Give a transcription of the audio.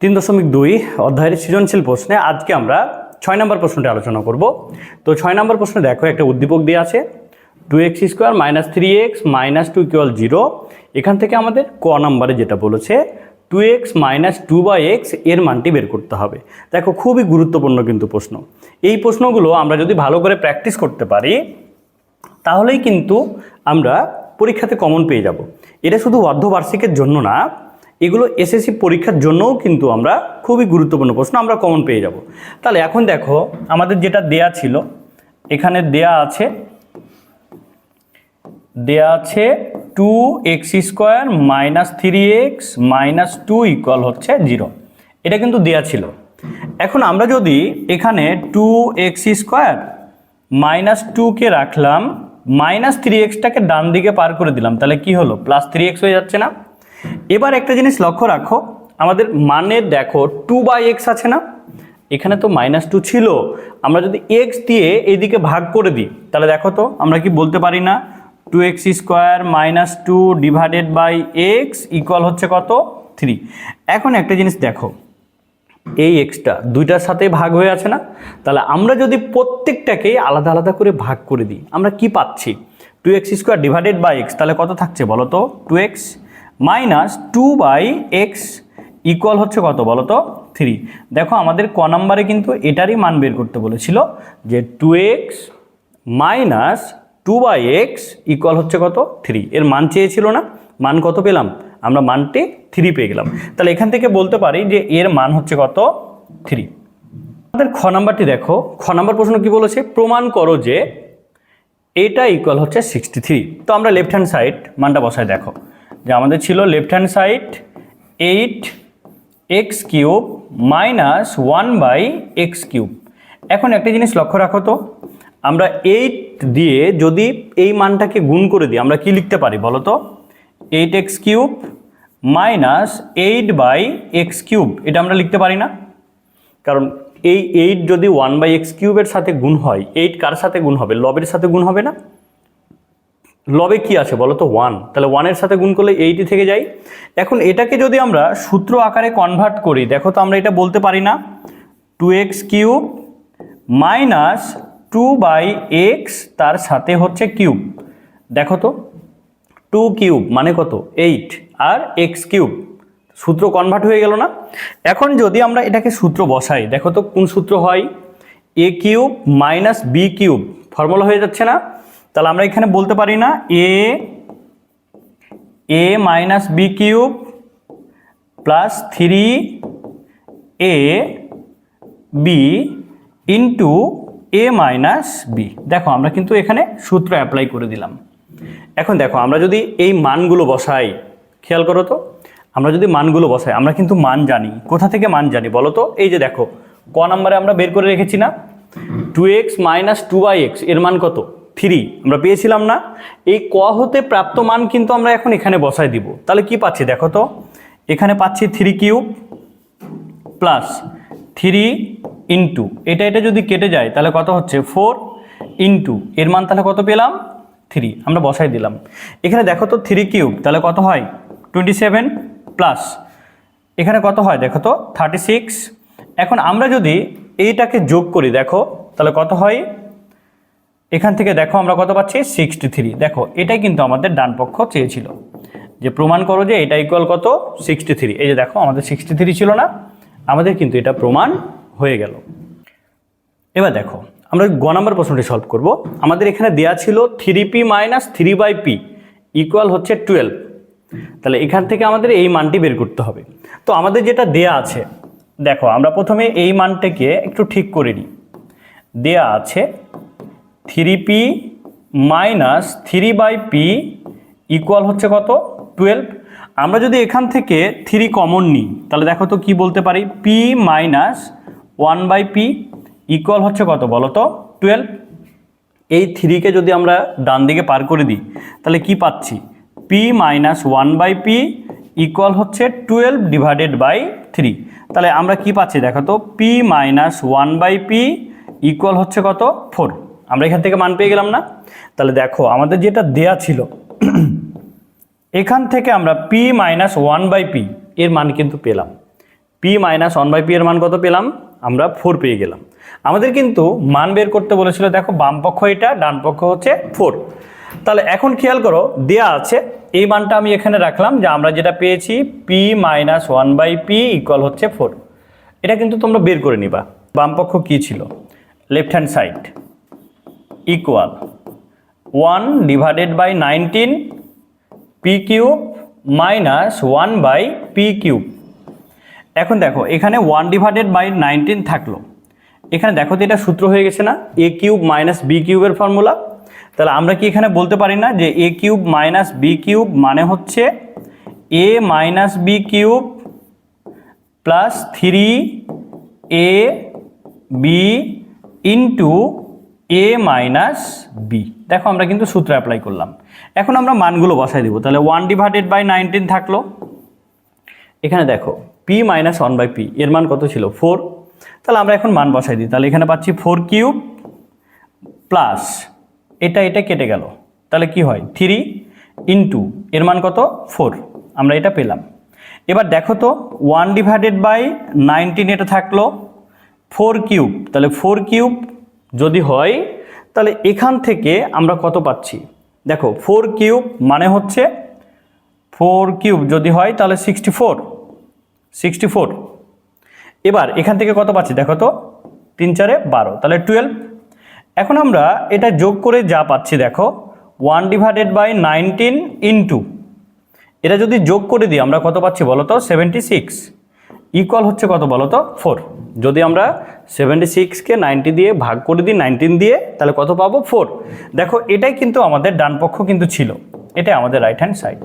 3.2 অধ্যায়ের সৃজনশীল প্রশ্নে আজকে আমরা 6 নম্বর প্রশ্নটি আলোচনা করব। তো 6 নম্বর প্রশ্নে দেখো একটা উদ্দীপক দেওয়া আছে 2x² - 3x - 2 = 0। এখান থেকে আমাদের ক নম্বরে যেটা বলেছে 2x - 2/x এর মানটি বের করতে হবে। দেখো খুবই গুরুত্বপূর্ণ কিন্তু প্রশ্ন। এই প্রশ্নগুলো আমরা যদি ভালো করে প্র্যাকটিস করতে পারি তাহলেই কিন্তু আমরা পরীক্ষাতে কমন পেয়ে যাব। এটা শুধু অর্ধবার্ষিকের জন্য না, এগুলো এসএসসি পরীক্ষার জন্যও কিন্তু আমরা খুবই গুরুত্বপূর্ণ প্রশ্ন আমরা কমন পেয়ে যাব। তাহলে এখন দেখো আমাদের যেটা দেয়া ছিল, এখানে দেয়া আছে 2x² - 3x - 2 = 0। এটা কিন্তু দেয়া ছিল। এখন আমরা যদি এখানে 2x² - 2 কে রাখলাম, -3xটাকে ডান দিকে পার করে দিলাম, তাহলে কি হলো +3x হয়ে যাচ্ছে না? এবার একটা জিনিস লক্ষ্য রাখো, আমাদের মানের দেখো 2/x আছে না, এখানে তো -2 ছিল, আমরা যদি x দিয়ে এইদিকে ভাগ করে দিই তাহলে দেখো তো আমরা কি বলতে পারি না 2x² - 2 / x = কত 3। এখন একটা জিনিস দেখো, এই এক্সটা দুইটার সাথে ভাগ হয়ে আছে না, তাহলে আমরা যদি প্রত্যেকটাকেই আলাদা আলাদা করে ভাগ করে দিই আমরা কি পাচ্ছি 2x² / x, তাহলে কত থাকছে বলো তো 2x - 2/x = কত বলো তো 3। দেখো আমাদের ক নম্বরে কিন্তু এটারই মান বের করতে বলেছিল যে 2x - 2/x = কত 3। এর মান চেয়েছিল না, মান কত পেলাম আমরা, মানটি 3 পেয়ে গেলাম। তাহলে এখান থেকে বলতে পারি যে এর মান হচ্ছে কত 3। আমাদের খ নাম্বারটি দেখো, খ নাম্বার প্রশ্ন কি বলেছে, প্রমাণ করো যে এটা ইকুয়াল হচ্ছে 63। তো আমরা লেফট হ্যান্ড সাইড মানটা বসায় দেখো যে আমাদের ছিল left hand side 8x³ - 1/x³। এখন একটা জিনিস লক্ষ্য রাখো তো, আমরা 8 দিয়ে যদি এই মানটাকে গুণ করে দিই আমরা কি লিখতে পারি বলো তো 8x³ - 8/x³, এটা আমরা লিখতে পারি না? কারণ এই 8 যদি 1/x³ এর সাথে গুণ হয়, 8 কার সাথে গুণ হবে, লবের সাথে গুণ হবে না? লবে কি আছে বলো তো 1, তাহলে 1 এর সাথে গুণ করলে 8ই থেকে যায়। এখন এটাকে যদি আমরা সূত্র আকারে কনভার্ট করি দেখো তো আমরা এটা বলতে পারি না 2x³ - 2/x তার সাথে হচ্ছে কিউব। দেখো তো 2³ মানে কত 8 আর x³ সূত্র কনভার্ট হয়ে গেল না? এখন যদি আমরা এটাকে সূত্র বসাই দেখো তো কোন সূত্র হয়, a³ - b³ ফর্মুলা হয়ে যাচ্ছে না? তাহলে আমরা এখানে বলতে পারি না a - b³ + 3ab into a - b। দেখো আমরা কিন্তু এখানে সূত্র অ্যাপ্লাই করে দিলাম। এখন দেখো আমরা যদি এই মানগুলো বসাই, খেয়াল করো তো, আমরা যদি মানগুলো বসাই আমরা কিন্তু মান জানি। কোথা থেকে মান জানি বলো তো, এই যে দেখো ক নম্বরে আমরা বের করে রেখেছি না 2x - 2/x এর মান কত 3 আমরা পেয়েছিলাম না? এই ক হতে প্রাপ্ত মান কিন্তু আমরা এখন এখানে বসাই দিব। তাহলে কি পাচ্ছি দেখো তো, এখানে পাচ্ছি 3³ প্লাস 3 ইন্টু এটা যদি কেটে যায় তাহলে কত হচ্ছে 4 ইন্টু এর মান তাহলে কত পেলাম 3, আমরা বসাই দিলাম। এখানে দেখো তো 3³ তাহলে কত হয় 27 প্লাস এখানে কত হয় দেখো তো 36। এখন আমরা যদি এইটাকে যোগ করি দেখো তাহলে কত হয়, এখান থেকে দেখো আমরা কত পাচ্ছি 63। দেখো এটাই কিন্তু আমাদের ডান পক্ষ চেয়েছিল যে প্রমাণ করো যে এটা ইকুয়াল কত 63। এই যে দেখো আমাদের 63 ছিল না, আমাদের কিন্তু এটা প্রমাণ হয়ে গেল। এবার দেখো আমরা গ নম্বর প্রশ্নটি সলভ করব। আমাদের এখানে দেয়া ছিল 3p - 3/p = 12। তাহলে এখান থেকে আমাদের এই মানটি বের করতে হবে। তো আমাদের যেটা দেয়া আছে দেখো আমরা প্রথমে এই মানটাকে একটু ঠিক করে নিই। দেয়া আছে 3p - 3/p = কত 12। আমরা যদি এখান থেকে 3 কমন নিই তাহলে দেখো তো কি বলতে পারি p - 1/p = কত বলো তো 12। এই 3কে যদি আমরা ডান দিকে পার করে দিই তাহলে কি পাচ্ছি p - 1/p = 12/3। তাহলে আমরা কি পাচ্ছি দেখো তো p - 1/p = কত 4। আমরা এখান থেকে মান পেয়ে গেলাম না? তাহলে দেখো আমাদের যেটা দেয়া ছিল এখান থেকে আমরা p - 1/p এর মান কিন্তু পেলাম। পি মাইনাস 1/p এর মান কত পেলাম? আমরা 4 পেয়ে গেলাম। আমাদের কিন্তু মান বের করতে বলেছিল, দেখো বাম পক্ষ এটা, ডান পক্ষ হচ্ছে 4। তাহলে এখন খেয়াল করো, দেয়া আছে এই মানটা আমি এখানে রাখলাম, যে আমরা যেটা পেয়েছি পি মাইনাস 1/p ইকুয়াল হচ্ছে 4। এটা কিন্তু তোমরা বের করে নিবা। বাম পক্ষ কী ছিল? Left hand side equal 1/19 P cube minus 1/p cube. এখন দেখো এখানে 1/19 থাকলো, এখানে দেখো তো এটা সূত্র হয়ে গেছে না, a কিউব মাইনাস বি কিউবের ফর্মুলা। তাহলে আমরা কি এখানে বলতে পারি না যে a cube minus b cube মানে হচ্ছে a minus b cube plus 3ab into a minus b. দেখো আমরা কিন্তু সূত্র অ্যাপ্লাই করলাম। এখন আমরা মানগুলো বসাই দিব। তাহলে 1/19 থাকলো, এখানে দেখো p মাইনাস 1/p এর মান কত ছিল? 4। তাহলে আমরা এখন মান বসাই দিই। তাহলে এখানে পাচ্ছি 4 কিউব প্লাস এটা কেটে গেল, তাহলে কি হয় 3 ইন্টু এর মান কত? 4। আমরা এটা পেলাম। এবার দেখো তো 1/19 এটা থাকলো 4 কিউব, তাহলে 4 কিউব যদি হয় তাহলে এখান থেকে আমরা কত পাচ্ছি? দেখো 4 কিউব মানে হচ্ছে 4 কিউব যদি হয় তাহলে 64। এবার এখান থেকে কত পাচ্ছি দেখো তো, 3 4 12, তাহলে 12। এখন আমরা এটা যোগ করে যা পাচ্ছি দেখো 1/19 ইন্টু এটা যদি যোগ করে দিই আমরা কত পাচ্ছি বলো তো? 76 ইকুয়াল হচ্ছে কত বলো তো? 4। যদি আমরা 76কে 90 দিয়ে ভাগ করে দিই 19 দিয়ে, তাহলে কত পাবো? 4। দেখো এটাই কিন্তু আমাদের ডান পক্ষ কিন্তু ছিল, এটাই আমাদের রাইট হ্যান্ড সাইড।